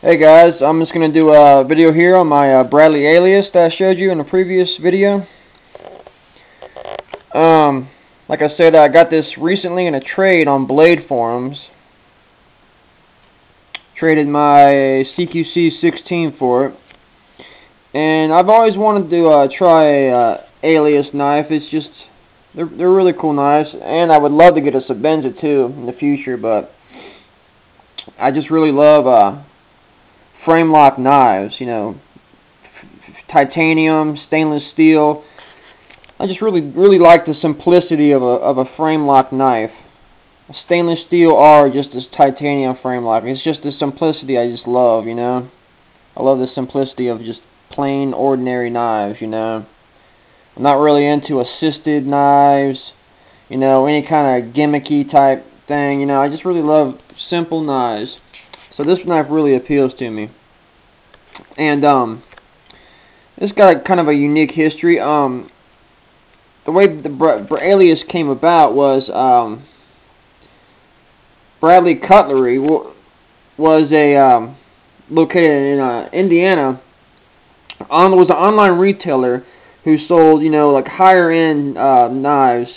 Hey guys, I'm just going to do a video here on my Bradley Alias that I showed you in the previous video. Like I said, I got this recently in a trade on BladeForums. Traded my CQC 16 for it. And I've always wanted to try a Alias knife. It's just, they're really cool knives. And I would love to get a Sebenza too in the future, but I just really love frame lock knives, you know, titanium, stainless steel. I just really like the simplicity of a frame lock knife. Stainless steel or just this titanium frame lock. It's just the simplicity I just love, you know. I love the simplicity of just plain ordinary knives, you know. I'm not really into assisted knives, you know, any kind of gimmicky type thing, you know. I just really love simple knives. So this knife really appeals to me. And it's got kind of a unique history. The way the Alias came about was Bradley Cutlery was a located in Indiana. Was an online retailer who sold, you know, like higher end knives,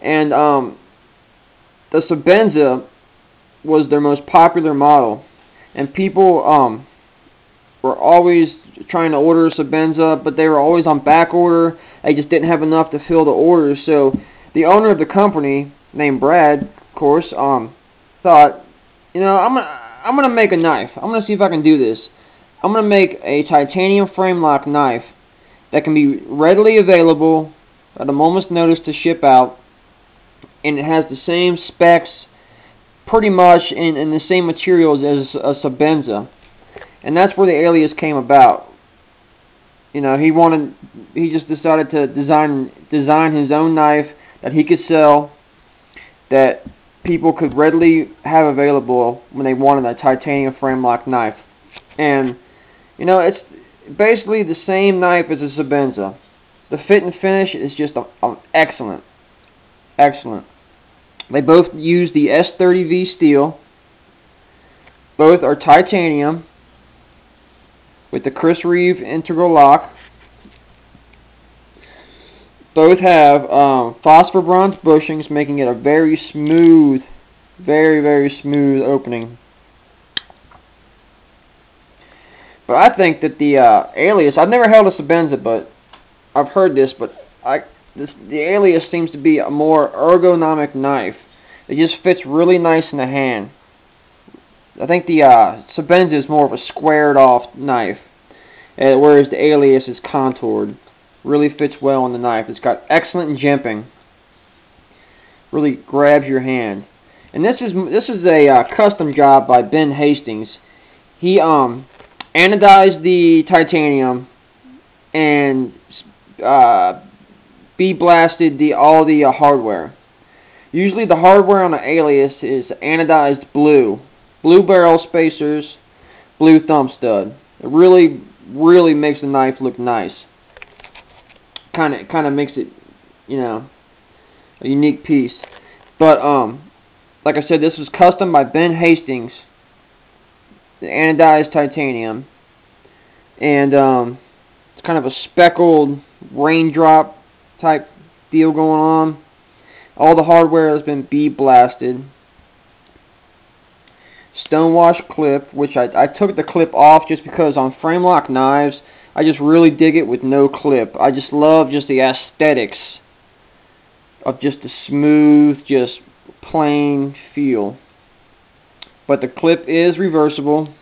and the Sebenza was their most popular model, and people were always trying to order a Sebenza, but they were always on back order. They just didn't have enough to fill the orders. So the owner of the company, named Brad, of course, thought, you know, I'm gonna make a knife. I'm gonna see if I can do this. I'm gonna make a titanium frame lock knife that can be readily available at a moment's notice to ship out, and it has the same specs, pretty much in the same materials as a Sebenza. And that's where the Alias came about. You know, he just decided to design his own knife that he could sell, that people could readily have available when they wanted a titanium frame lock knife. And, you know, it's basically the same knife as a Sebenza. The fit and finish is just excellent. Excellent. They both use the S30V Steel. Both are titanium with the Chris Reeve integral lock. Both have phosphor bronze bushings, making it a very smooth, very smooth opening. But I think that the Alias, I've never held a Sebenza, but I've heard this, but the Alias seems to be a more ergonomic knife. It just fits really nice in the hand. I think the Sebenza is more of a squared off knife, whereas the Alias is contoured. Really fits well on the knife. It's got excellent jimping. Really grabs your hand. And this is a custom job by Ben Hastings. He anodized the titanium and blasted all the hardware. Usually the hardware on the Alias is anodized blue barrel spacers, blue thumb stud. It really makes the knife look nice. Kind of makes it, you know, a unique piece. But like I said, this was custom by Ben Hastings, the anodized titanium, and it's kind of a speckled raindrop type deal going on. All the hardware has been blasted. Stonewash clip, which I took the clip off just because on frame lock knives I just really dig it with no clip. I just love just the aesthetics of just a smooth, just plain feel. But the clip is reversible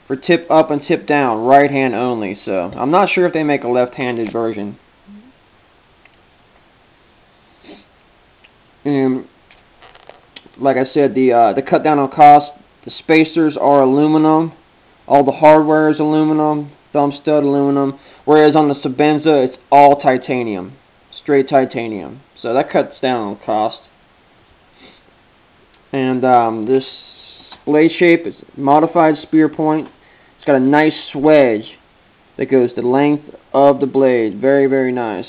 for tip up and tip down, right hand only. So I'm not sure if they make a left-handed version. And like I said, the cut down on cost, the spacers are aluminum, all the hardware is aluminum, thumb stud aluminum, whereas on the Sebenza it's all titanium, straight titanium. So that cuts down on cost. And this blade shape is modified spear point. It's got a nice swedge that goes the length of the blade. Very nice.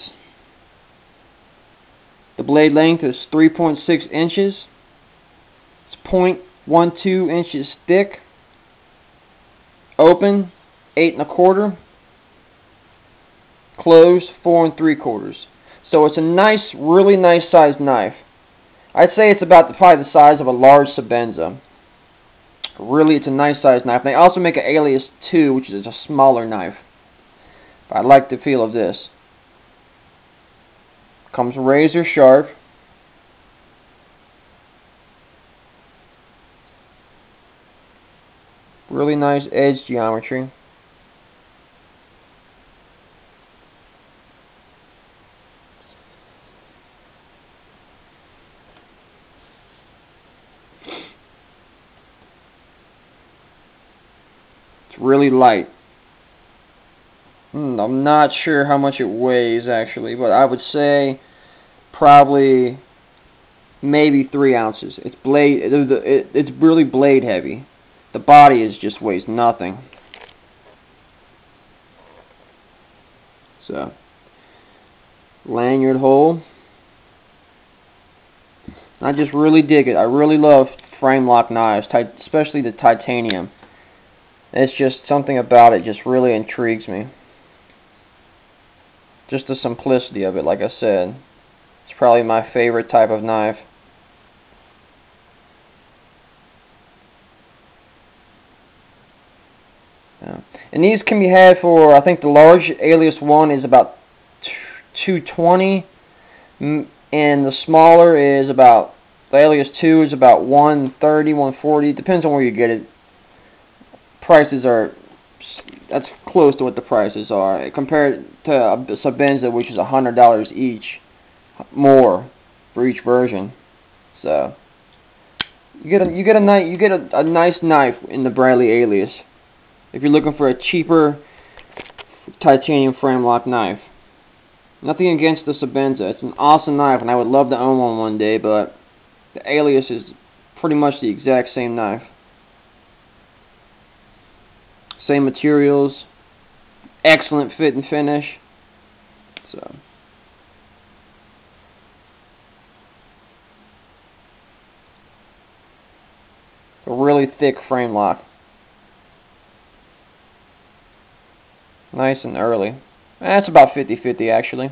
The blade length is 3.6 inches. It's 0.12 inches thick. Open 8 1/4. Closed 4 3/4. So it's a nice, really nice sized knife. I'd say it's about probably the size of a large Sebenza. Really, it's a nice sized knife. They also make an Alias 2, which is a smaller knife. But I like the feel of this. Comes razor sharp. Really nice edge geometry. It's really light. I'm not sure how much it weighs actually, but I would say probably maybe 3 ounces. It's it's really blade heavy. The body just weighs nothing. So, lanyard hole. I just really dig it. I really love frame lock knives, especially the titanium. It's just something about it just really intrigues me. Just the simplicity of it, like I said. It's probably my favorite type of knife. Yeah. And these can be had for, I think the large Alias 1 is about $220, and the smaller is about, the Alias 2 is about $130, $140. Depends on where you get it. Prices are, that's close to what the prices are compared to a Sebenza, which is $100 each, more for each version. So you get a nice knife in the Bradley Alias if you're looking for a cheaper titanium frame lock knife. Nothing against the Sebenza. It's an awesome knife, and I would love to own one day, but the Alias is pretty much the exact same knife. Same materials, excellent fit and finish. So, a really thick frame lock. Nice and early. That's about 50-50 actually.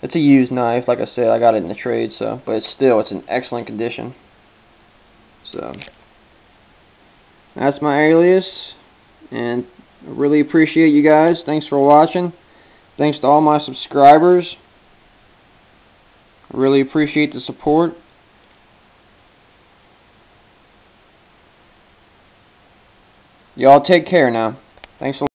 It's a used knife, like I said. I got it in the trade, so, but it's in excellent condition. So, that's my Alias. And I really appreciate you guys. Thanks for watching. Thanks to all my subscribers. I really appreciate the support. Y'all take care now. Thanks a lot.